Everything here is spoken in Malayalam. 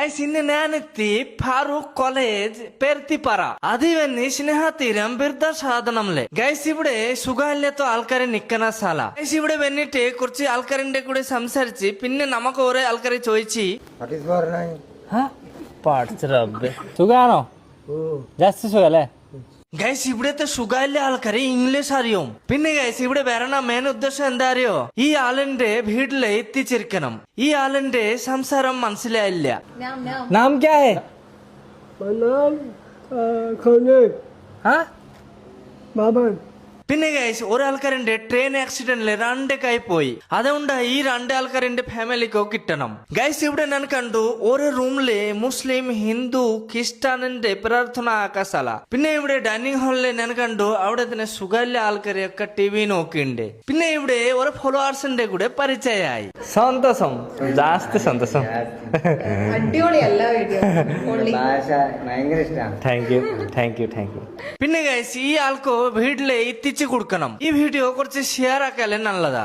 ഗൈസ് ഇന്ന് ഞാനെത്തി ഫാറൂഖ് കോളേജ് പേർത്തിപ്പാറ അതിവന്നി സ്നേഹതീരം ബിരുദസാധനംലെ ഗൈസ് ഇവിടെ സുഖമില്ലാത്ത ആൾക്കാരെ നിൽക്കുന്ന സ്ഥല ഗൈസ് ഇവിടെ വന്നിട്ട് കുറച്ച് ആൾക്കാരിന്റെ കൂടെ സംസാരിച്ച് പിന്നെ നമുക്ക് ഓരോ ആൾക്കാരെ ചോദിച്ചു സുഖാണോ ജസ്റ്റ് സുഖല്ലേ ഗൈസ് ഇവിടുത്തെ സുഖമില്ല ആൾക്കാരെ ഇംഗ്ലീഷ് അറിയും പിന്നെ ഗൈസ് ഇവിടെ വരണ മെയിൻ ഉദ്ദേശം എന്താ അറിയോ ഈ ആളിന്റെ വീട്ടില് എത്തിച്ചിരിക്കണം ഈ ആളിന്റെ സംസാരം മനസ്സിലായില്ല നാം ക്യാ ഹേ പിന്നെ ഗൈസ് ഒരാൾക്കാരുടെ ട്രെയിൻ ആക്സിഡന്റില് രണ്ട് കൈ പോയി അതുകൊണ്ട് ഈ രണ്ട് ആൾക്കാരുടെ ഫാമിലിക്കോ കിട്ടണം ഗൈസ് ഇവിടെ ഞാൻ കണ്ടു ഓരോ റൂമില് മുസ്ലിം ഹിന്ദു ക്രിസ്ത്യാനിന്റെ പ്രാർത്ഥന ആക്കാ സ്ഥല പിന്നെ ഇവിടെ ഡൈനിങ് ഹാളില് ഞാൻ കണ്ടു അവിടെ തന്നെ സുഖമില്ല ആൾക്കാരെയൊക്കെ ടി വി നോക്കിണ്ട് പിന്നെ ഇവിടെ ഓരോ ഫോളോവേഴ്സിന്റെ കൂടെ പരിചയമായി സന്തോഷം ജാസ്തി സന്തോഷം താങ്ക് യു പിന്നെ ഗൈസ് ഈ ആൾക്കോ വീട്ടിലെ എത്തിച്ചു കൊടുക്കണം ഈ വീഡിയോ കുറച്ച് ഷെയർ ആക്കാല്ലേ നല്ലതാ